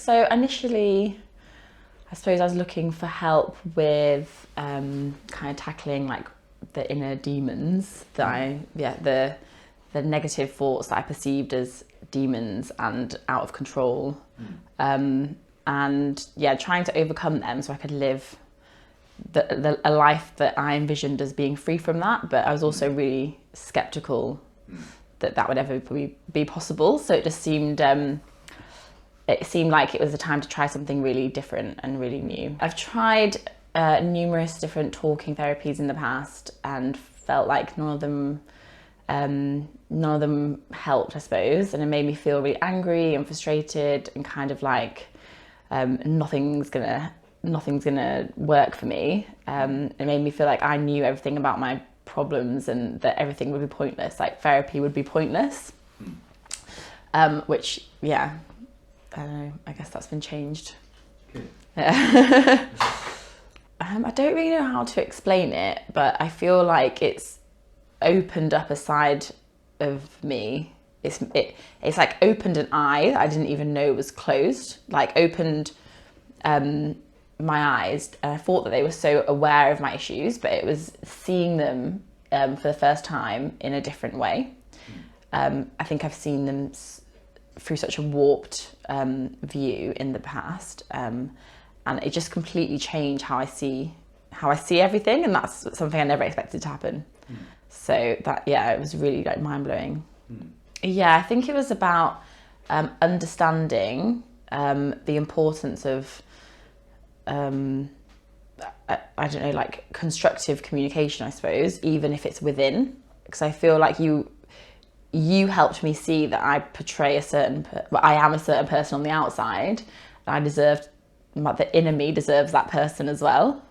So initially, I suppose I was looking for help with kind of tackling like the inner demons that the negative thoughts that I perceived as demons and out of control. And yeah, trying to overcome them so I could live a life that I envisioned as being free from that. But I was also really skeptical that would ever be possible. So it just seemed like it was a time to try something really different and really new. I've tried numerous different talking therapies in the past and felt like none of them helped, I suppose, and it made me feel really angry and frustrated and kind of like nothing's gonna work for me. It made me feel like I knew everything about my problems and that everything would be pointless, like therapy would be pointless. Which, yeah, I don't know, I guess that's been changed. Good. I don't really know how to explain it, but I feel like it's opened up a side of me. It's like opened an eye that I didn't even know was closed, like opened my eyes, and I thought that they were so aware of my issues, but it was seeing them for the first time in a different way. I think I've seen them through such a warped view in the past, and it just completely changed how I see everything, and that's something I never expected to happen. So that, yeah, it was really like mind-blowing. Yeah, I think it was about understanding the importance of I don't know, like constructive communication, I suppose, even if it's within, because I feel like you helped me see that I portray I am a certain person on the outside, and the inner me deserves that person as well.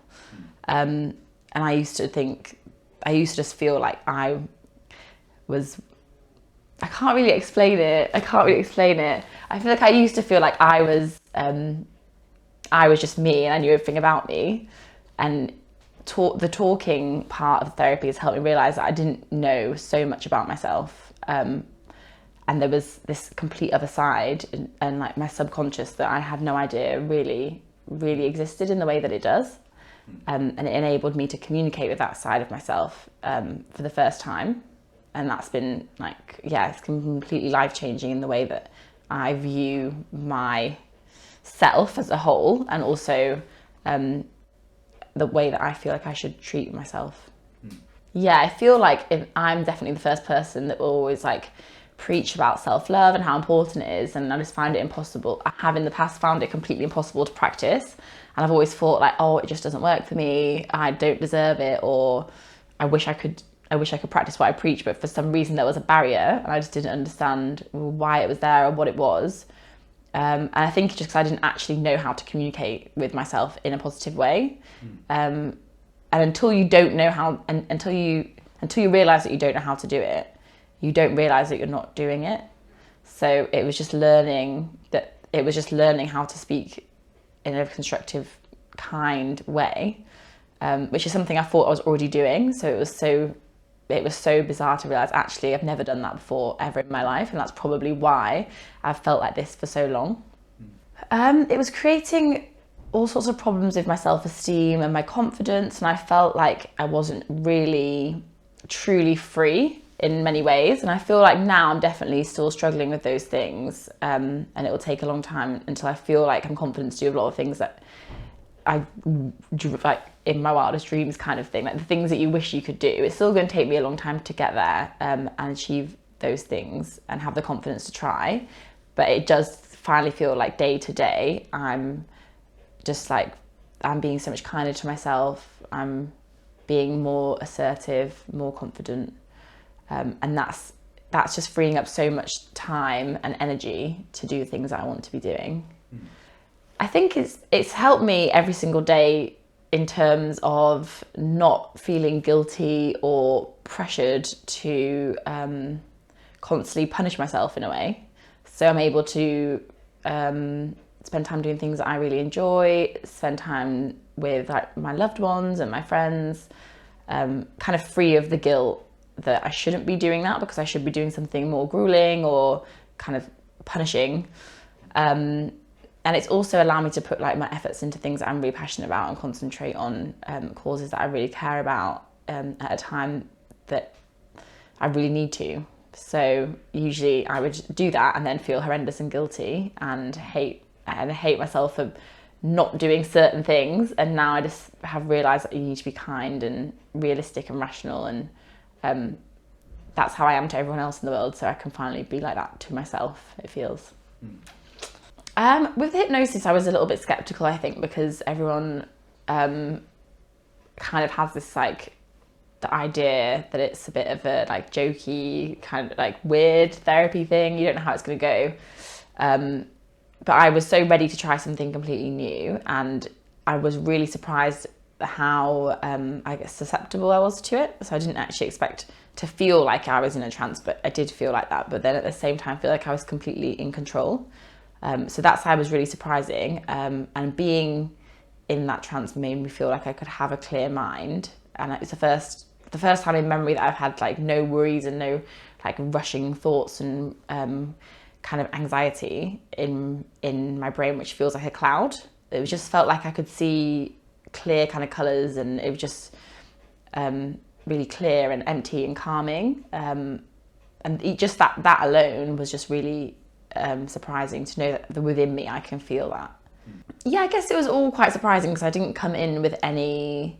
And I used to just feel like I can't really explain it. I feel like I used to feel like I was just me and I knew everything about me. And the talking part of therapy has helped me realise that I didn't know so much about myself. And there was this complete other side and like my subconscious that I had no idea really, really existed in the way that it does. And it enabled me to communicate with that side of myself for the first time. And that's been like, yeah, it's completely life-changing in the way that I view myself as a whole, and also the way that I feel like I should treat myself. Yeah, I feel like I'm definitely the first person that will always like preach about self-love and how important it is, and I just find it impossible. I have in the past found it completely impossible to practice, and I've always thought like, oh, it just doesn't work for me, I don't deserve it, or I wish I could practice what I preach, but for some reason there was a barrier and I just didn't understand why it was there or what it was. And I think just because I didn't actually know how to communicate with myself in a positive way. And until you don't know how, and until you realise that you don't know how to do it, you don't realise that you're not doing it. So it was just learning how to speak in a constructive, kind way, which is something I thought I was already doing. So it was so bizarre to realise actually I've never done that before ever in my life, and that's probably why I've felt like this for so long. It was creating all sorts of problems with my self-esteem and my confidence, and I felt like I wasn't really truly free in many ways, and I feel like now I'm definitely still struggling with those things, and it will take a long time until I feel like I'm confident to do a lot of things that I like in my wildest dreams kind of thing, like the things that you wish you could do. It's still going to take me a long time to get there and achieve those things and have the confidence to try, but it does finally feel like day to day I'm just like, I'm being so much kinder to myself, I'm being more assertive, more confident, and that's just freeing up so much time and energy to do things that I want to be doing. I think it's helped me every single day in terms of not feeling guilty or pressured to constantly punish myself in a way. So I'm able to spend time doing things that I really enjoy, spend time with like my loved ones and my friends, kind of free of the guilt that I shouldn't be doing that because I should be doing something more grueling or kind of punishing. and it's also allowed me to put like my efforts into things that I'm really passionate about and concentrate on causes that I really care about at a time that I really need to. So usually I would do that and then feel horrendous and guilty and hate myself for not doing certain things. And now I just have realised that you need to be kind and realistic and rational, and that's how I am to everyone else in the world. So I can finally be like that to myself, it feels. With hypnosis, I was a little bit skeptical, I think, because everyone kind of has this like the idea that it's a bit of a like jokey kind of like weird therapy thing. You don't know how it's going to go. But I was so ready to try something completely new, and I was really surprised how I guess susceptible I was to it. So I didn't actually expect to feel like I was in a trance, but I did feel like that. But then at the same time, feel like I was completely in control. So that's how it was really surprising. And being in that trance made me feel like I could have a clear mind. And it was the first time in memory that I've had like no worries and no like rushing thoughts and kind of anxiety in my brain, which feels like a cloud. It just felt like I could see clear kind of colours, and it was just really clear and empty and calming. And just that alone was just really surprising to know that within me I can feel that. Yeah, I guess it was all quite surprising because I didn't come in with any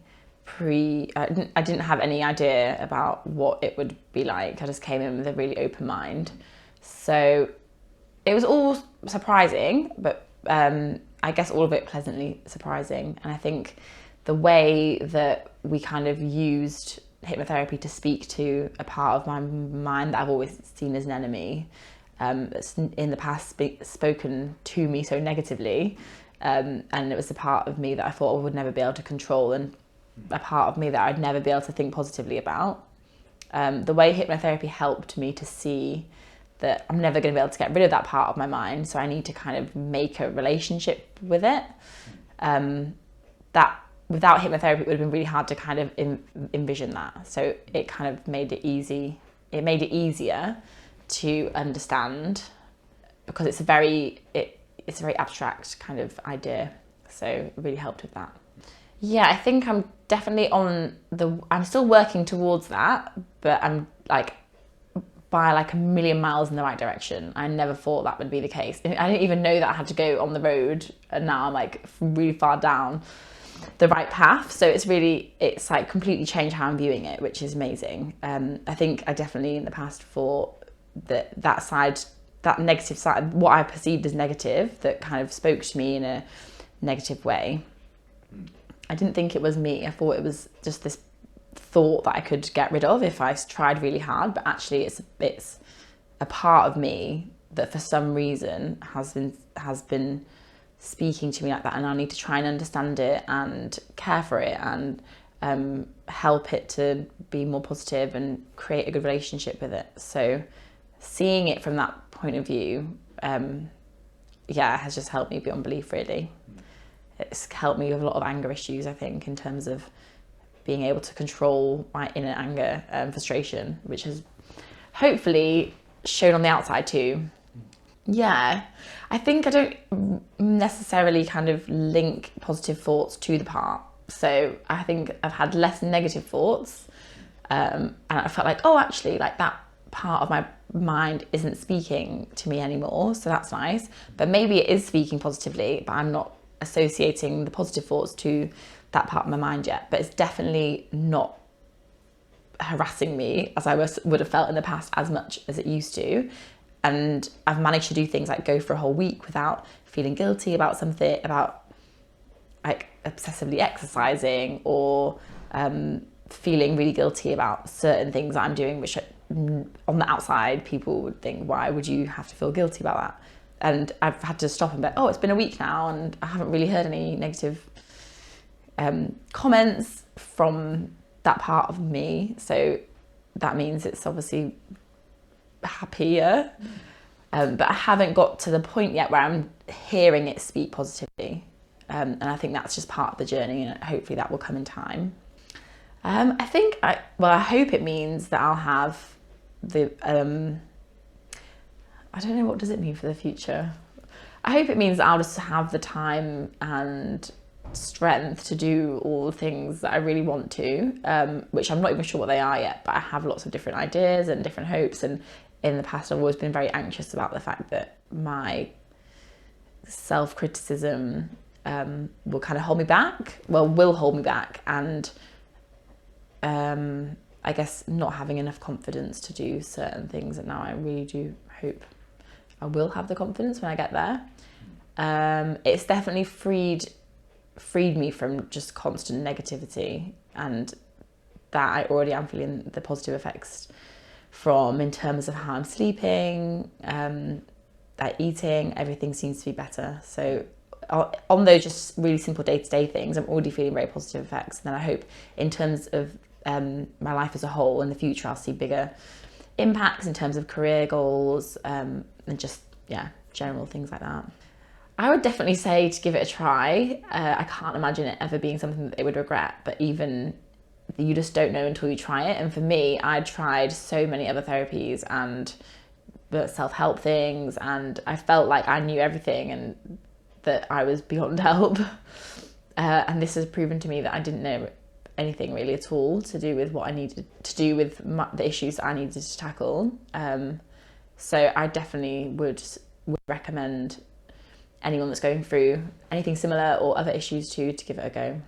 I didn't have any idea about what it would be like. I just came in with a really open mind. So it was all surprising, but I guess all of it pleasantly surprising. And I think the way that we kind of used hypnotherapy to speak to a part of my mind that I've always seen as an enemy, that's in the past spoken to me so negatively, and it was a part of me that I thought I would never be able to control, and a part of me that I'd never be able to think positively about. The way hypnotherapy helped me to see that I'm never going to be able to get rid of that part of my mind, so I need to kind of make a relationship with it. That without hypnotherapy, it would have been really hard to kind of envision that. So it kind of made it easy. It made it easier to understand, because it's a very abstract kind of idea. So it really helped with that. Yeah, I think I'm definitely I'm still working towards that, but I'm like by like a million miles in the right direction. I never thought that would be the case. I didn't even know that I had to go on the road, and now I'm like really far down the right path. So it's like completely changed how I'm viewing it, which is amazing. I think I definitely in the past thought that negative side, what I perceived as negative, that kind of spoke to me in a negative way. I didn't think it was me. I thought it was just this thought that I could get rid of if I tried really hard, but actually it's a part of me that for some reason has been speaking to me like that, and I need to try and understand it and care for it and help it to be more positive and create a good relationship with it. So seeing it from that point of view, has just helped me beyond belief, really. It's helped me with a lot of anger issues, I think, in terms of being able to control my inner anger and frustration, which has hopefully shown on the outside too. Yeah, I think I don't necessarily kind of link positive thoughts to the part. So I think I've had less negative thoughts, and I felt like, oh, actually, like that part of my mind isn't speaking to me anymore. So that's nice. But maybe it is speaking positively, but I'm not associating the positive thoughts to that part of my mind yet. But it's definitely not harassing me as I would have felt in the past as much as it used to. And I've managed to do things like go for a whole week without feeling guilty about something, about like obsessively exercising or feeling really guilty about certain things that I'm doing, which on the outside people would think, why would you have to feel guilty about that? And I've had to stop and be, oh, it's been a week now and I haven't really heard any negative comments from that part of me. So that means it's obviously happier. But I haven't got to the point yet where I'm hearing it speak positively. And I think that's just part of the journey, and hopefully that will come in time. I hope it means that I'll have the, I don't know, what does it mean for the future? I hope it means that I'll just have the time and strength to do all the things that I really want to, which I'm not even sure what they are yet, but I have lots of different ideas and different hopes. And in the past, I've always been very anxious about the fact that my self-criticism will kind of hold me back, will hold me back. And I guess not having enough confidence to do certain things. And now I really do hope I will have the confidence when I get there. It's definitely freed me from just constant negativity, and that I already am feeling the positive effects from, in terms of how I'm sleeping, eating, everything seems to be better. So on those just really simple day-to-day things, I'm already feeling very positive effects. And then I hope in terms of my life as a whole in the future, I'll see bigger impacts in terms of career goals, and just, general things like that. I would definitely say to give it a try. I can't imagine it ever being something that they would regret, but even you just don't know until you try it. And for me, I tried so many other therapies and self-help things, and I felt like I knew everything and that I was beyond help. And this has proven to me that I didn't know anything really at all to do with what I needed to do with the issues that I needed to tackle. So I definitely would recommend anyone that's going through anything similar or other issues to give it a go.